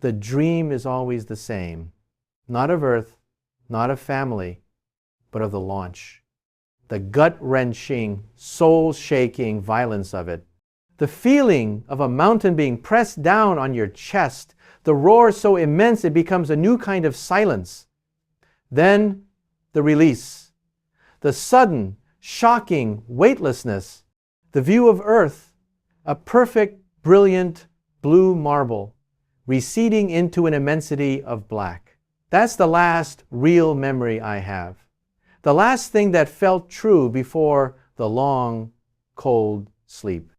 the dream is always the same. Not of Earth, not of family, but of the launch. The gut-wrenching, soul-shaking violence of it. The feeling of a mountain being pressed down on your chest. The roar so immense it becomes a new kind of silence. Then the release. The sudden, shocking weightlessness. The view of Earth, a perfect, brilliant blue marble, receding into an immensity of black. That's the last real memory I have. The last thing that felt true before the long, cold sleep.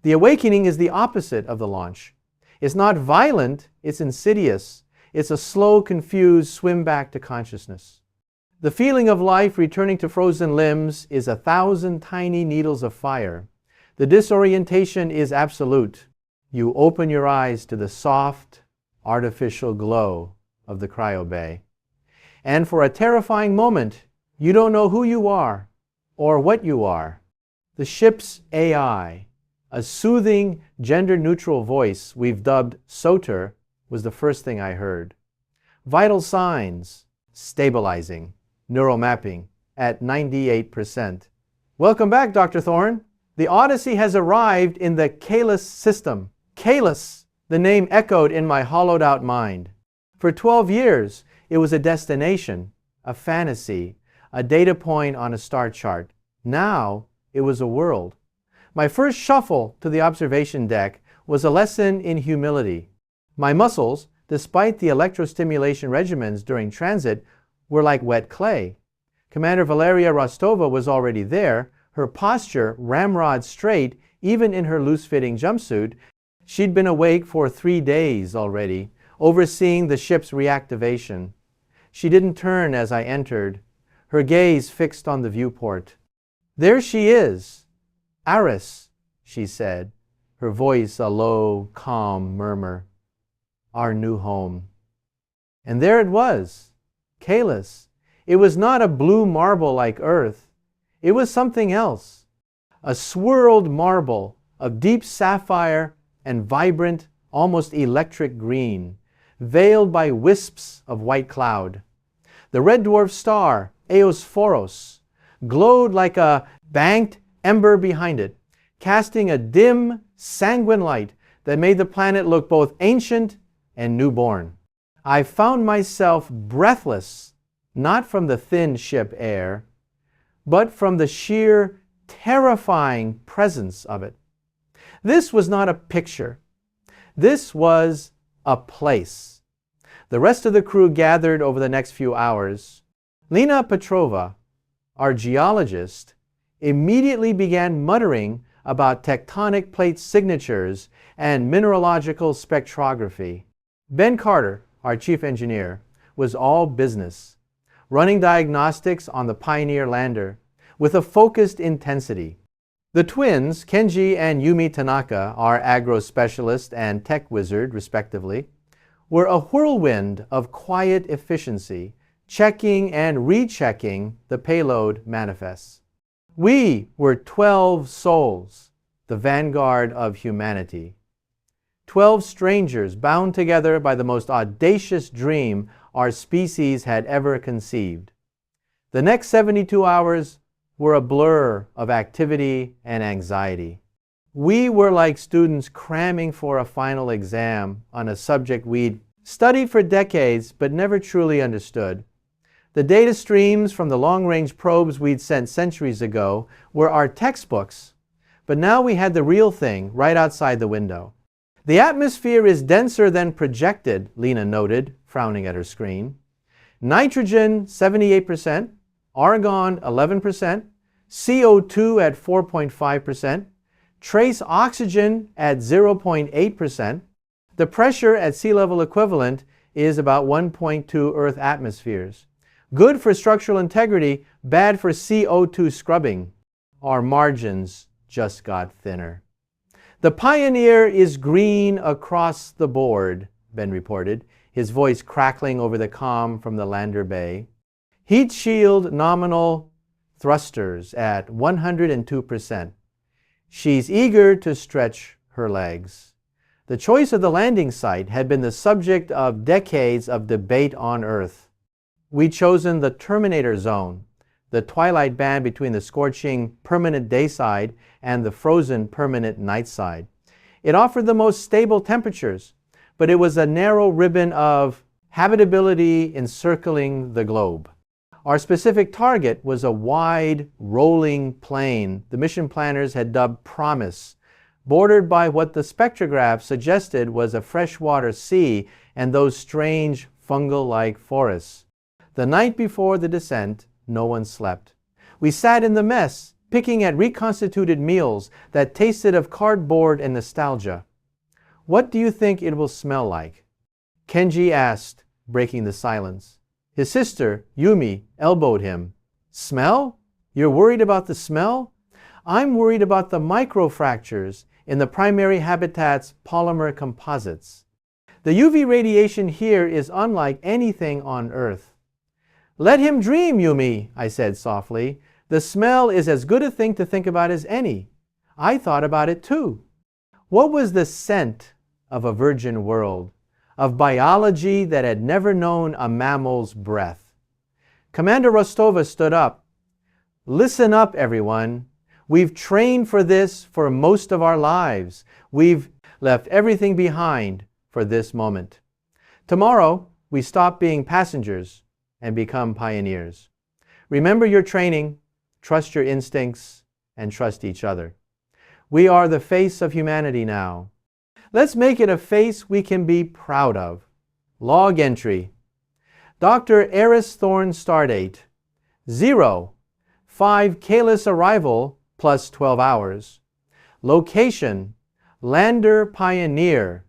The awakening is the opposite of the launch. It's not violent, it's insidious. It's a slow, confused swim back to consciousness. The feeling of life returning to frozen limbs is 1,000 tiny needles of fire. The disorientation is absolute. You open your eyes to the soft, artificial glow of the cryo bay. And for a terrifying moment, you don't know who you are or what you are. The ship's AI, a soothing, gender-neutral voice we've dubbed Soter, was the first thing I heard. Vital signs, stabilizing, neuromapping at 98%. Welcome back, Dr. Thorne. The Odyssey has arrived in the Caelus system. Caelus, the name echoed in my hollowed-out mind. For 12 years, it was a destination, a fantasy, a data point on a star chart. Now, it was a world. My first shuffle to the observation deck was a lesson in humility. My muscles, despite the electrostimulation regimens during transit, were like wet clay. Commander Valeria Rostova was already there, her posture ramrod straight, even in her loose-fitting jumpsuit. She'd been awake for 3 days already, overseeing the ship's reactivation. She didn't turn as I entered, her gaze fixed on the viewport. "There she is, Aris," she said, her voice a low, calm murmur. "Our new home." And there it was, Caelus. It was not a blue marble like Earth. It was something else. A swirled marble of deep sapphire and vibrant, almost electric green, veiled by wisps of white cloud. The red dwarf star, Eos, glowed like a banked ember behind it, casting a dim, sanguine light that made the planet look both ancient and newborn. I found myself breathless, not from the thin ship air, but from the sheer, terrifying presence of it. This was not a picture. This was a place. The rest of the crew gathered over the next few hours. Lena Petrova, our geologist, immediately began muttering about tectonic plate signatures and mineralogical spectrography. Ben Carter, our chief engineer, was all business, running diagnostics on the Pioneer lander with a focused intensity. The twins, Kenji and Yumi Tanaka, our agro specialist and tech wizard, respectively, were a whirlwind of quiet efficiency, checking and rechecking the payload manifests. We were 12 souls, the vanguard of humanity. 12 strangers bound together by the most audacious dream our species had ever conceived. The next 72 hours were a blur of activity and anxiety. We were like students cramming for a final exam on a subject we'd studied for decades but never truly understood. The data streams from the long-range probes we'd sent centuries ago were our textbooks, but now we had the real thing right outside the window. "The atmosphere is denser than projected," Lena noted, frowning at her screen. "Nitrogen 78%, argon 11%, CO2 at 4.5%, trace oxygen at 0.8%. The pressure at sea level equivalent is about 1.2 Earth atmospheres. Good for structural integrity, bad for CO2 scrubbing. Our margins just got thinner." "The Pioneer is green across the board," Ben reported, his voice crackling over the comm from the lander bay. "Heat shield nominal thrusters at 102%. She's eager to stretch her legs." The choice of the landing site had been the subject of decades of debate on Earth. We'd chosen the Terminator Zone, the twilight band between the scorching permanent day side and the frozen permanent night side. It offered the most stable temperatures, but it was a narrow ribbon of habitability encircling the globe. Our specific target was a wide, rolling plain the mission planners had dubbed Promise, bordered by what the spectrograph suggested was a freshwater sea and those strange fungal-like forests. The night before the descent, no one slept. We sat in the mess, picking at reconstituted meals that tasted of cardboard and nostalgia. "What do you think it will smell like?" Kenji asked, breaking the silence. His sister, Yumi, elbowed him. "Smell? You're worried about the smell? I'm worried about the microfractures in the primary habitat's polymer composites. The UV radiation here is unlike anything on Earth." "Let him dream, Yumi," I said softly. "The smell is as good a thing to think about as any. I thought about it too." What was the scent of a virgin world, of biology that had never known a mammal's breath? Commander Rostova stood up. "Listen up, everyone. We've trained for this for most of our lives. We've left everything behind for this moment. Tomorrow, we stop being passengers and become pioneers. Remember your training, trust your instincts, and trust each other. We are the face of humanity now. Let's make it a face we can be proud of." Log entry. Dr. Aris Thorne stardate 05 Caelus arrival plus 12 hours. Location, Lander Pioneer.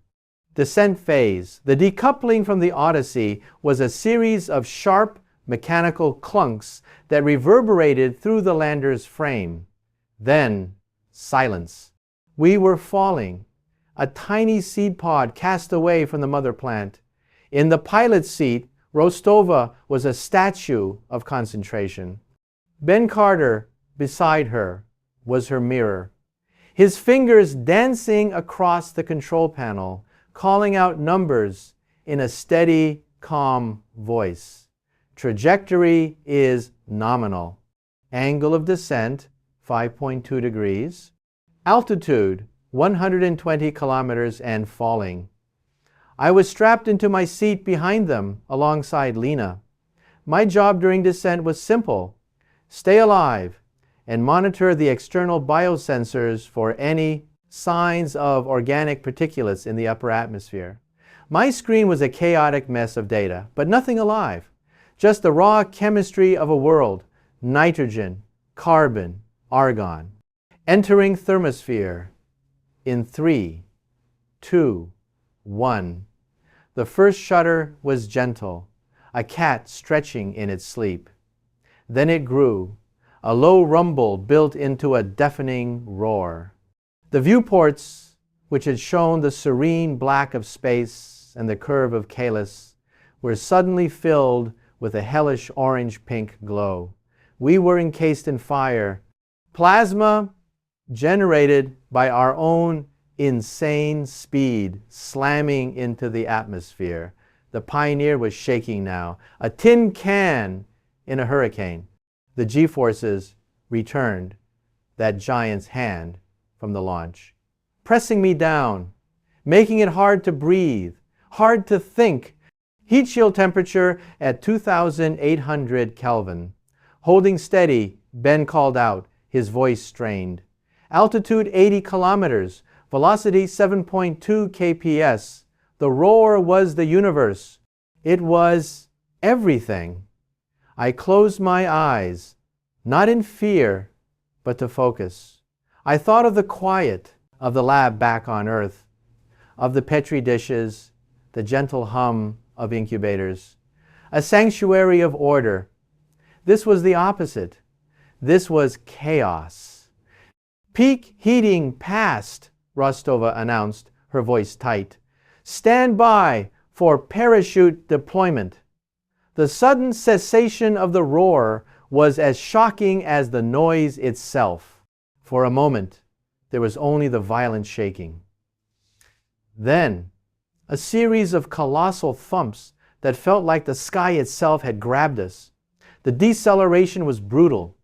Descent phase. The decoupling from the Odyssey was a series of sharp mechanical clunks that reverberated through the lander's frame. Then, silence. We were falling, a tiny seed pod cast away from the mother plant. In the pilot's seat, Rostova was a statue of concentration. Ben Carter, beside her, was her mirror. His fingers dancing across the control panel, calling out numbers in a steady, calm voice. Trajectory is nominal. Angle of descent, 5.2 degrees. Altitude, 120 kilometers and falling. I was strapped into my seat behind them alongside Lena. My job during descent was simple. Stay alive and monitor the external biosensors for any signs of organic particulates in the upper atmosphere. My screen was a chaotic mess of data, but nothing alive. Just the raw chemistry of a world: nitrogen, carbon, argon. Entering thermosphere in 3, 2, 1. The first shudder was gentle, a cat stretching in its sleep. Then it grew. A low rumble built into a deafening roar. The viewports, which had shown the serene black of space and the curve of Caelus, were suddenly filled with a hellish orange-pink glow. We were encased in fire. Plasma generated by our own insane speed slamming into the atmosphere. The Pioneer was shaking now, a tin can in a hurricane. The G-forces returned that giant's hand from the launch, pressing me down, making it hard to breathe, hard to think. Heat shield temperature at 2,800 Kelvin. Holding steady, Ben called out, his voice strained. Altitude 80 kilometers, velocity 7.2 kps. The roar was the universe. It was everything. I closed my eyes, not in fear, but to focus. I thought of the quiet of the lab back on Earth, of the Petri dishes, the gentle hum of incubators, a sanctuary of order. This was the opposite. This was chaos. "Peak heating passed," Rostova announced, her voice tight. "Stand by for parachute deployment." The sudden cessation of the roar was as shocking as the noise itself. For a moment, there was only the violent shaking. Then, a series of colossal thumps that felt like the sky itself had grabbed us. The deceleration was brutal,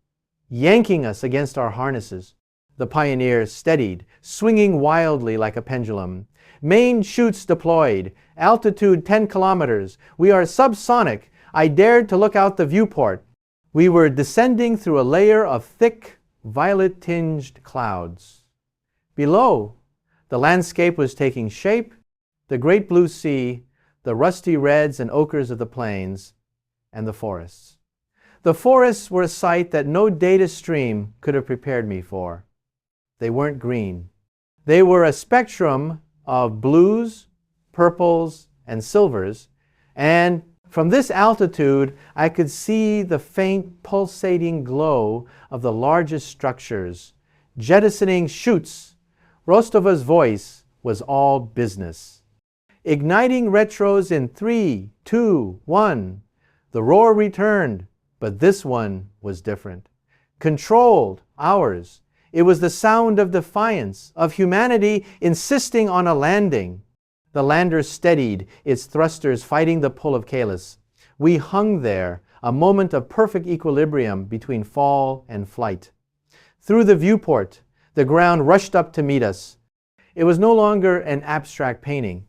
yanking us against our harnesses. The Pioneer steadied, swinging wildly like a pendulum. Main chutes deployed. Altitude 10 kilometers. We are subsonic. I dared to look out the viewport. We were descending through a layer of thick, violet-tinged clouds. Below, the landscape was taking shape, the great blue sea, the rusty reds and ochres of the plains, and the forests. The forests were a sight that no data stream could have prepared me for. They weren't green. They were a spectrum of blues, purples, and silvers, and from this altitude, I could see the faint pulsating glow of the largest structures, jettisoning chutes. Rostova's voice was all business. Igniting retros in 3, 2, 1. The roar returned, but this one was different. Controlled, ours. It was the sound of defiance, of humanity insisting on a landing. The lander steadied, its thrusters fighting the pull of Caelus. We hung there, a moment of perfect equilibrium between fall and flight. Through the viewport, the ground rushed up to meet us. It was no longer an abstract painting.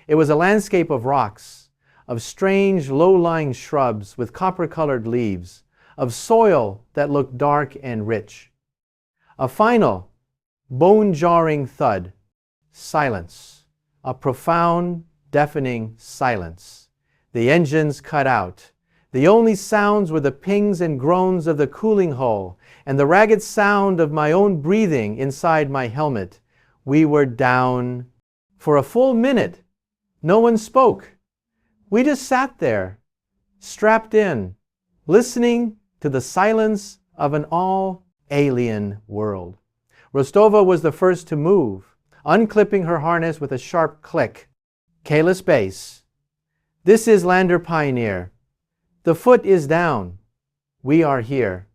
It was a landscape of rocks, of strange low-lying shrubs with copper-colored leaves, of soil that looked dark and rich. A final, bone-jarring thud. Silence. A profound, deafening silence. The engines cut out. The only sounds were the pings and groans of the cooling hull and the ragged sound of my own breathing inside my helmet. We were down. For a full minute, no one spoke. We just sat there, strapped in, listening to the silence of an all-alien world. Rostova was the first to move, unclipping her harness with a sharp click. Caelus base. This is Lander Pioneer. The foot is down. We are here.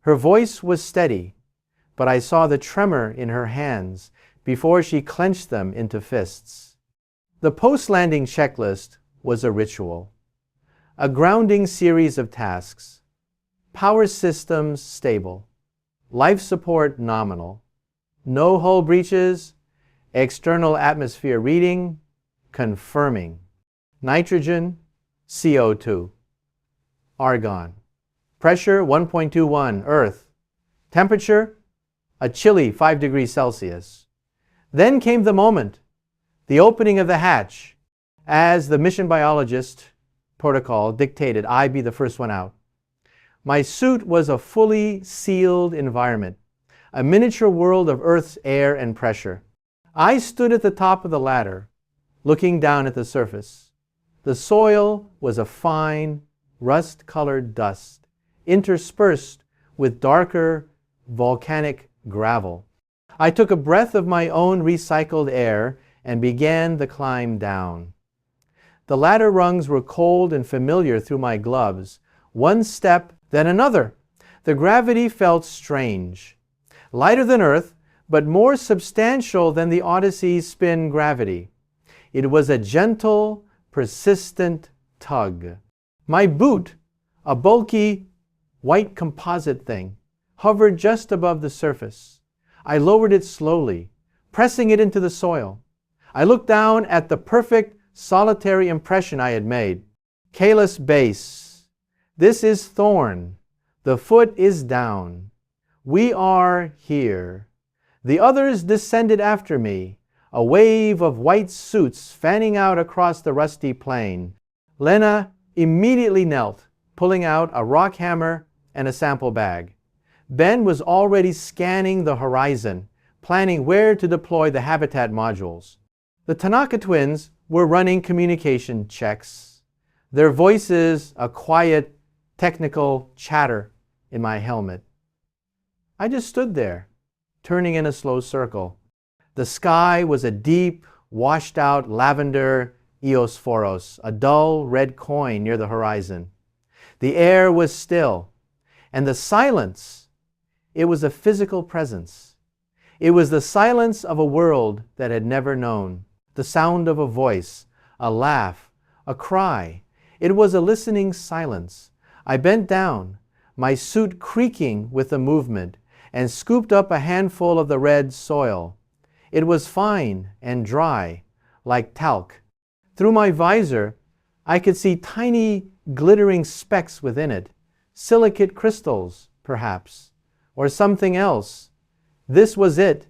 Her voice was steady, but I saw the tremor in her hands before she clenched them into fists. The post-landing checklist was a ritual, a grounding series of tasks. Power systems stable, life support nominal, no hull breaches, external atmosphere reading, confirming. Nitrogen, CO2. Argon. Pressure 1.21, Earth. Temperature, a chilly 5 degrees Celsius. Then came the moment, the opening of the hatch. As the mission biologist protocol dictated, I be the first one out. My suit was a fully sealed environment, a miniature world of Earth's air and pressure. I stood at the top of the ladder, looking down at the surface. The soil was a fine, rust-colored dust, interspersed with darker, volcanic gravel. I took a breath of my own recycled air and began the climb down. The ladder rungs were cold and familiar through my gloves. One step, then another. The gravity felt strange. Lighter than Earth, but more substantial than the Odyssey's spin gravity. It was a gentle, persistent tug. My boot, a bulky, white composite thing, hovered just above the surface. I lowered it slowly, pressing it into the soil. I looked down at the perfect, solitary impression I had made. Caelus base. This is Thorne. The foot is down. We are here. The others descended after me, a wave of white suits fanning out across the rusty plain. Lena immediately knelt, pulling out a rock hammer and a sample bag. Ben was already scanning the horizon, planning where to deploy the habitat modules. The Tanaka twins were running communication checks, their voices a quiet, technical chatter in my helmet. I just stood there, turning in a slow circle. The sky was a deep, washed-out lavender eosphoros, a dull red coin near the horizon. The air was still, and the silence, it was a physical presence. It was the silence of a world that had never known. the sound of a voice, a laugh, a cry. It was a listening silence. I bent down, my suit creaking with the movement, and scooped up a handful of the red soil. It was fine and dry, like talc. Through my visor, I could see tiny glittering specks within it, silicate crystals, perhaps, or something else. This was it.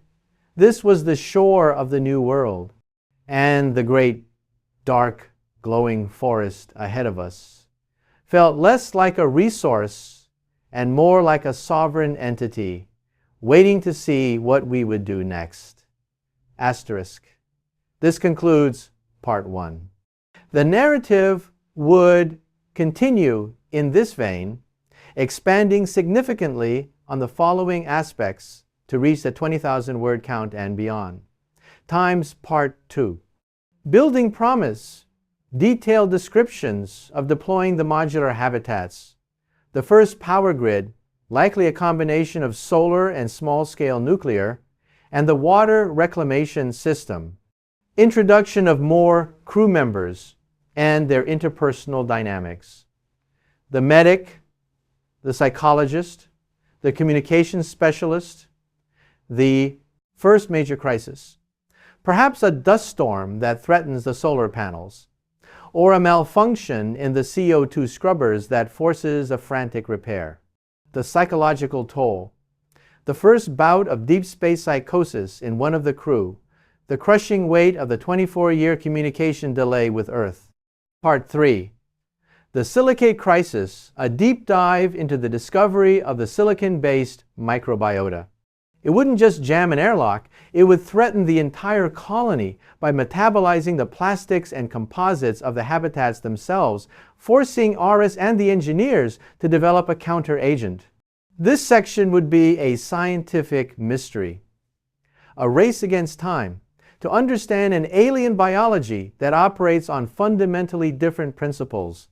This was the shore of the new world, and the great, dark, glowing forest ahead of us felt less like a resource and more like a sovereign entity, waiting to see what we would do next. Asterisk. This concludes part 1. The narrative would continue in this vein, expanding significantly on the following aspects to reach the 20,000 word count and beyond. Times part 2. Building promise. Detailed descriptions of deploying the modular habitats. The first power grid, likely a combination of solar and small-scale nuclear, and the water reclamation system. Introduction of more crew members and their interpersonal dynamics. The medic, the psychologist, the communications specialist, the first major crisis. Perhaps a dust storm that threatens the solar panels, or a malfunction in the CO2 scrubbers that forces a frantic repair. The psychological toll. The first bout of deep space psychosis in one of the crew. The crushing weight of the 24-year communication delay with Earth. Part 3. The silicate crisis, a deep dive into the discovery of the silicon-based microbiota. It wouldn't just jam an airlock, it would threaten the entire colony by metabolizing the plastics and composites of the habitats themselves, forcing Aris and the engineers to develop a counter-agent. This section would be a scientific mystery, a race against time, to understand an alien biology that operates on fundamentally different principles.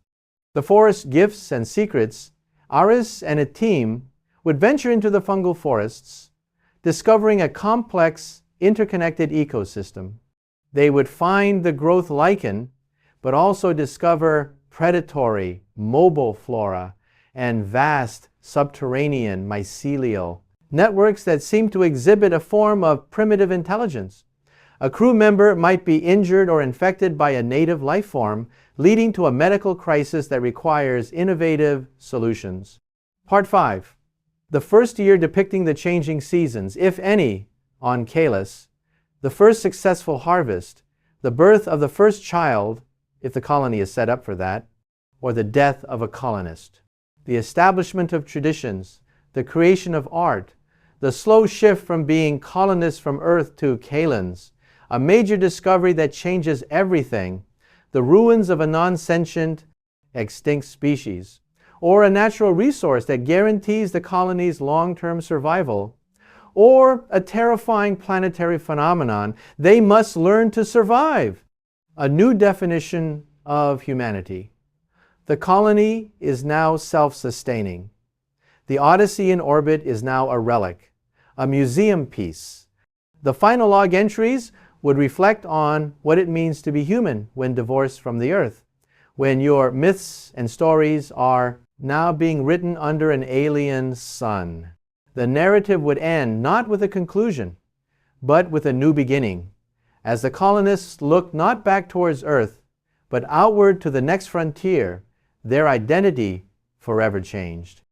The forest's gifts and secrets, Aris and a team would venture into the fungal forests, discovering a complex, interconnected ecosystem. They would find the growth lichen, but also discover predatory, mobile flora and vast subterranean mycelial networks that seem to exhibit a form of primitive intelligence. A crew member might be injured or infected by a native life form, leading to a medical crisis that requires innovative solutions. Part 5. The first year depicting the changing seasons, if any, on Caelus, the first successful harvest, the birth of the first child, if the colony is set up for that, or the death of a colonist. The establishment of traditions, the creation of art, the slow shift from being colonists from Earth to Caelans, a major discovery that changes everything, the ruins of a non-sentient, extinct species, or a natural resource that guarantees the colony's long-term survival, or a terrifying planetary phenomenon, they must learn to survive. A new definition of humanity. The colony is now self-sustaining. The Odyssey in orbit is now a relic, a museum piece. The final log entries would reflect on what it means to be human when divorced from the Earth, when your myths and stories are now being written under an alien sun. The narrative would end not with a conclusion, but with a new beginning, as the colonists looked not back towards Earth, but outward to the next frontier, their identity forever changed.